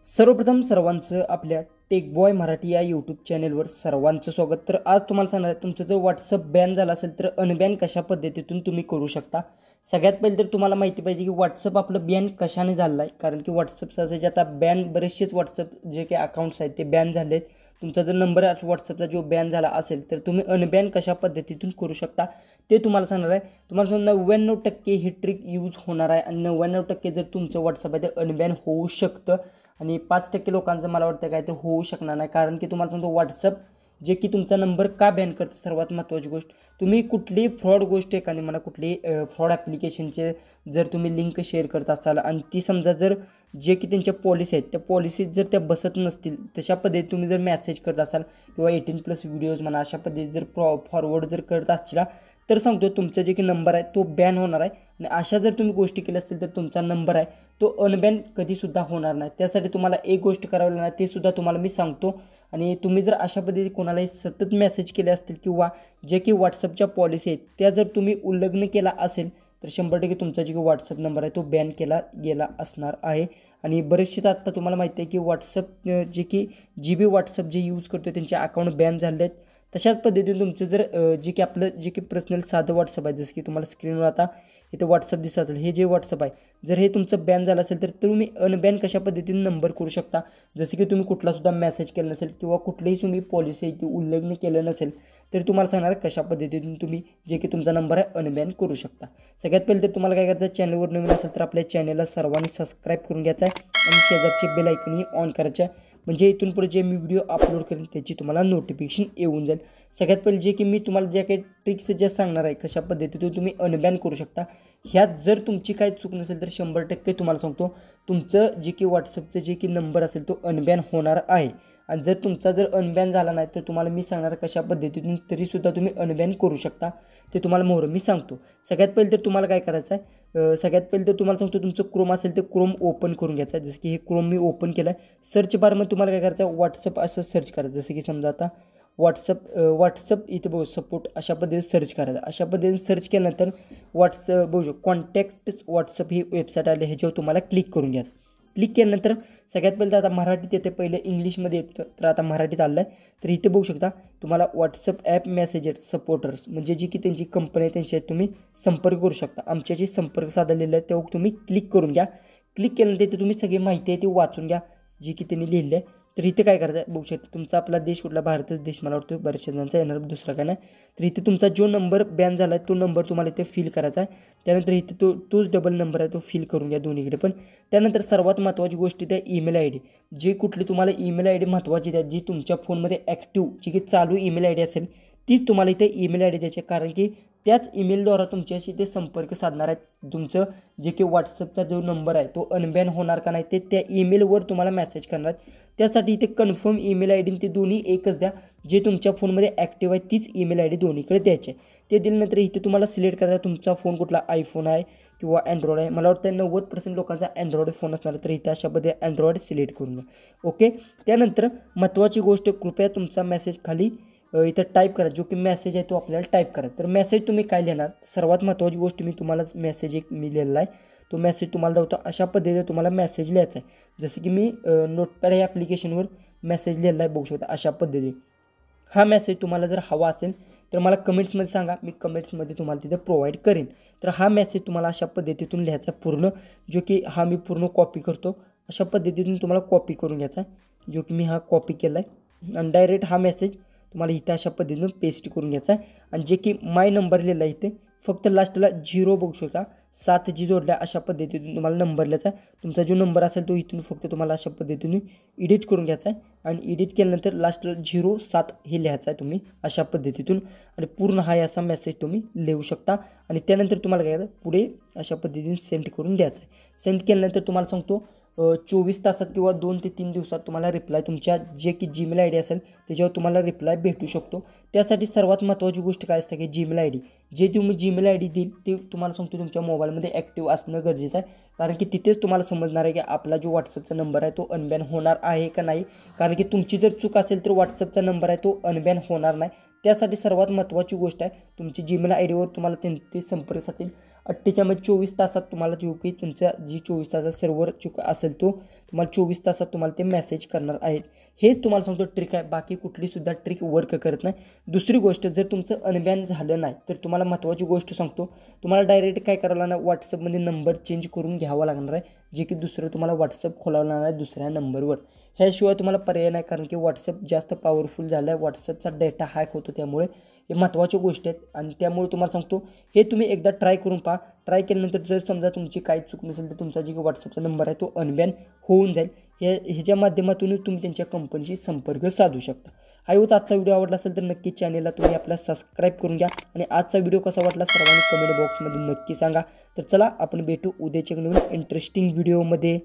सर्वप्रथम सर्वांचं आपल्या टेक बॉय मराठी या यूट्यूब चॅनलवर सर्वांचं स्वागत। तर आज तुम्हाला सांगणार आहे, तुमचं जर व्हॉट्सअप बॅन झाला असेल तर अनबॅन कशा पद्धतीतून तुम्ही करू शकता। सगळ्यात पहिले तर तुम्हाला माहिती पाहिजे की व्हॉट्सअप आपलं बॅन कशाने झालं आहे, कारण की व्हॉट्सअपचं जे आता बॅन बरेचसेच व्हॉट्सअप जे काही अकाउंट्स आहेत ते बॅन झाले आहेत। तुमचा जर नंबर व्हॉट्सअपचा जो बॅन झाला असेल तर तुम्ही अनबॅन कशा पद्धतीतून करू शकता ते तुम्हाला सांगणार आहे। तुम्हाला सांगणार 99% ही ट्रिक यूज होणार आहे आणि 99% जर तुमचं व्हॉट्सअप आहे ते अनबॅन होऊ शकतं आणि 5% लोकांचं मला वाटतं काय ते होऊ शकणार नाही, कारण की तुम्हाला सांगतो व्हॉट्सअप जे की तुमचा नंबर का बॅन करतं। सर्वात महत्त्वाची गोष्ट, तुम्ही कुठलीही फ्रॉड गोष्ट एखादी म्हणा कुठली फ्रॉड ॲप्लिकेशनचे जर तुम्ही लिंक शेअर करत असाल आणि ती समजा जर जे की त्यांच्या पॉलिसी आहेत त्या पॉलिसीत जर त्या बसत नसतील तशा पद्धतीत तुम्ही जर मेसेज करत असाल किंवा 18+ व्हिडिओज म्हणा अशा पद्धतीत जर फॉरवर्ड जर करत असतील तर सांगतो तुमचा जे की नंबर आहे तो बॅन होणार आहे आणि अशा जर तुम्ही गोष्टी केल्या असतील तर तुमचा नंबर आहे तो अनबॅन कधीसुद्धा होणार नाही। त्यासाठी तुम्हाला एक गोष्ट करावी लागणार ते सुद्धा तुम्हाला मी सांगतो। आणि तुम्ही जर अशा पद्धतीने कोणालाही सतत मेसेज केले असतील किंवा जे की व्हॉट्सअपच्या पॉलिसी आहेत त्या जर तुम्ही उल्लंघन केला असेल तर 100% तुमचा जे की व्हॉट्सअप नंबर आहे तो बॅन केला गेला असणार आहे। आणि बरेचसे आता तुम्हाला माहिती आहे की व्हॉट्सअप जे की GB व्हॉट्सअप जे यूज करतो त्यांचे अकाउंट बॅन झाले आहेत। तशाच पद्धतीने तुमचं जर जे की आपलं जे की पर्सनल साधं व्हॉट्सअप आहे जसं की तुम्हाला स्क्रीनवर आता इथे व्हॉट्सअप दिसत असेल, हे जे व्हॉट्सअप आहे जर हे तुमचं बॅन झालं असेल तर तुम्ही अनबॅन कशा पद्धतीने नंबर करू शकता। जसं की तुम्ही कुठलासुद्धा मेसेज केला नसेल किंवा कुठलीही तुम्ही पॉलिसी आहे ती उल्लंघन केलं नसेल तर तुम्हाला सांगणार कशा पद्धतीतून तुम्ही जे की तुमचा नंबर आहे अनबॅन करू शकता। सगळ्यात पहिले तर तुम्हाला काय करायचं आहे, चॅनलवर नवीन असेल तर आपल्या चॅनलला सर्वांनी सबस्क्राईब करून घ्यायचं आहे आणि शेजारचे बेल आयकॉनही ऑन करायचे आहे, म्हणजे इथून पुढे जे मी व्हिडिओ अपलोड करेन त्याची तुम्हाला नोटिफिकेशन येऊन जाईल। सगळ्यात पहिले जे की मी तुम्हाला ज्या काही ट्रिक्स ज्या सांगणार आहे कशा पद्धतीतून तुम्ही अनबॅन करू शकता, ह्यात जर तुमची काही चूक नसेल तर 100% तुम्हाला सांगतो तुमचं जे की व्हॉट्सअपचं जे की नंबर असेल तो अनबॅन होणार आहे। आणि जर तुमचा जर अनबॅन झाला नाही तर तुम्हाला मी सांगणार कशा पद्धतीतून तरीसुद्धा तुम्ही अनबॅन करू शकता ते तुम्हाला मोहर मी सांगतो। सगळ्यात पहिले तर तुम्हाला काय करायचं आहे, सगळ्यात पहिले तर तुम्हाला सांगतो तुमचं क्रोम असेल तर क्रोम ओपन करून घ्यायचं आहे। जसं की हे क्रोम मी ओपन केलं आहे, सर्च बारमध्ये तुम्हाला काय करायचं आहे व्हॉट्सअप असं सर्च करायचं। जसं की समजा आता व्हॉट्सअप इथे बघू सपोर्ट अशा पद्धतीने सर्च करायचं। अशा पद्धतीने सर्च केल्यानंतर व्हॉट्सअप बघू कॉन्टॅक्ट्स व्हॉट्सअप ही वेबसाईट आली, ह्याच्यावर तुम्हाला क्लिक करून घ्या। क्लिक केल्यानंतर सगळ्यात पहिले तर आता मराठीत येते, पहिले इंग्लिशमध्ये येतं तर आता मराठीत आलं आहे। तर इथे बघू शकता तुम्हाला व्हॉट्सअप ॲप मेसेजर सपोर्टर्स म्हणजे जी की त्यांची कंपनी आहे त्यांच्याशी तुम्ही संपर्क करू शकता। आमच्याशी संपर्क साधलेला आहे तेव्हा तुम्ही क्लिक करून घ्या। क्लिक केल्यानंतर इथे तुम्ही सगळी माहिती आहे ती वाचून घ्या जी की त्यांनी लिहिली आहे। तर इथे काय करायचं आहे बघू शकता, तुमचा आपला देश कुठला, भारतच देश मला वाटतं, बऱ्याचशा जणांचा येणार दुसरा काय नाही। तर इथे तुमचा जो नंबर बॅन झाला आहे तो नंबर तुम्हाला इथे फिल करायचा आहे। त्यानंतर इथे तोच डबल नंबर आहे तो फिल करून घ्या दोन्हीकडे पण। त्यानंतर सर्वात महत्त्वाची गोष्ट त्या ईमेल ID जी कुठली तुम्हाला ईमेल ID महत्त्वाची द्या जी तुमच्या फोनमध्ये ॲक्टिव्ह जी की चालू ईमेल ID असेल तीच तुम्हाला इथे ईमेल ID द्यायची, कारण की त्याच ईमेलद्वारा तुमच्याशी ते संपर्क साधणार आहेत। तुमचं जे की व्हॉट्सअपचा जो नंबर आहे तो अनबॅन होणार का नाही ते त्या ईमेलवर तुम्हाला मेसेज करणार आहेत। त्यासाठी इथे कन्फर्म ईमेल ID ते दोन्ही एकच द्या, जे तुमच्या फोनमध्ये ॲक्टिव्ह आहे तीच ईमेल ID दोन्हीकडे द्यायची आहे। ते दिल्यानंतर इथे तुम्हाला सिलेक्ट करायचा तुमचा फोन कुठला, आयफोन आहे किंवा अँड्रॉइड आहे। मला वाटतं 90% लोकांचा अँड्रॉइड फोन असणार तर इथे अशा पद्धतीने अँड्रॉइड सिलेक्ट करून घ्या। ओके, त्यानंतर महत्त्वाची गोष्ट कृपया तुमचा मेसेज खाली इथं टाईप करा, जो की मेसेज आहे तो आपल्याला टाईप करा। तर मेसेज तुम्ही काय लिहिणार, सर्वात महत्त्वाची गोष्ट मी तुम्हाला मेसेज एक मी लिहिलेला आहे तो मेसेज तुम्हाला दाखवतो। अशा पद्धतीने तुम्हाला मेसेज लिहायचा आहे, जसं की मी नोटपॅड या ॲप्लिकेशनवर मेसेज लिहिलेला आहे बघू शकता अशा पद्धतीने। हा मेसेज तुम्हाला जर हवा असेल तर मला कमेंट्समध्ये सांगा, मी कमेंट्समध्ये तुम्हाला तिथे प्रोव्हाइड करेन। तर हा मेसेज तुम्हाला अशा पद्धतीतून लिहायचा पूर्ण, जो की हा मी पूर्ण कॉपी करतो। अशा पद्धतीतून तुम्हाला कॉपी करून घ्यायचा आहे, जो की मी हा कॉपी केला आहे आणि डायरेक्ट हा मेसेज तुम्हाला इथे अशा पद्धतीनं पेस्ट करून घ्यायचा आहे। आणि जे की माय नंबर लिहिला आहे इथे फक्त लास्टला 0 बघू शकता 7 जी जोडल्या अशा पद्धतीतून तुम्हाला नंबर लिहायचा आहे। तुमचा जो नंबर असेल तो इथून फक्त तुम्हाला अशा पद्धतीने एडिट करून घ्यायचा आहे आणि एडिट केल्यानंतर लास्टला 07 हे लिहायचं आहे तुम्ही अशा पद्धतीतून आणि पूर्ण हा असा मेसेज तुम्ही लिहू शकता। आणि त्यानंतर तुम्हाला काय करायचं पुढे अशा पद्धतीने सेंड करून द्यायचं आहे। सेंड केल्यानंतर तुम्हाला सांगतो 24 तासात किंवा 2 ते 3 दिवसात तुम्हाला रिप्लाय तुमच्या जे की जीमेल ID असेल त्याच्यावर तुम्हाला रिप्लाय भेटू शकतो। त्यासाठी सर्वात महत्त्वाची गोष्ट काय असते की जीमेल ID जे तुम्ही जीमेल ID देईल ते तुम्हाला सांगतो तुमच्या मोबाईलमध्ये ॲक्टिव्ह असणं गरजेचं आहे, कारण की तिथेच तुम्हाला समजणार आहे की आपला जो व्हॉट्सअपचा नंबर आहे तो अनबॅन होणार आहे का नाही। कारण की तुमची जर चूक असेल तर व्हॉट्सअपचा नंबर आहे तो अनबॅन होणार नाही। त्यासाठी सर्वात महत्त्वाची गोष्ट आहे तुमची जीमेल ID वर तुम्हाला ते संपर्क साधतील 48 24 तासात तुम्हाला जो की तुमचा जी 24 तासाचा सर्व्हर असेल तो तुम्हाला 24 तासात तुम्हाला ते मेसेज करणार आहेत. हेच तुम्हाला सांगतो ट्रिक आहे, बाकी कुठलीसुद्धा ट्रिक वर्क करत नाही. दुसरी गोष्ट, जर तुमचं अनबॅन झालं नाही तर तुम्हाला महत्त्वाची गोष्ट सांगतो, तुम्हाला डायरेक्ट काय करावं लागणार, व्हॉट्सअपमध्ये नंबर चेंज करून घ्यावा लागणार आहे, जे की दुसरं तुम्हाला व्हॉट्सअप खोलावं लागणार आहे दुसऱ्या नंबरवर. ह्याशिवाय तुम्हाला पर्याय नाही, कारण की व्हॉट्सअप जास्त पॉवरफुल झालं आहे, व्हॉट्सअपचा डेटा हॅक होतो. त्यामुळे हे महत्त्वाच्या गोष्टी आहेत आणि त्यामुळे तुम्हाला सांगतो हे तुम्ही एकदा ट्राय करून पहा. ट्राय केल्यानंतर जर समजा तुमची काही चूक नसेल तर तुमचा जो व्हॉट्सअपचा नंबर आहे तो अनबॅन होऊन जाईल. ह्याच्या माध्यमातून तुम्ही त्यांच्या कंपनीशी संपर्क साधू शकता. आई होता आजचा व्हिडिओ आवडला असेल तर नक्की चॅनेलला तुम्ही आपला सबस्क्राईब करून घ्या आणि आजचा व्हिडिओ कसा वाटला सर्वांनी कमेंट बॉक्समध्ये नक्की सांगा. तर चला आपण भेटू उद्याच्या नवीन इंटरेस्टिंग व्हिडिओमध्ये.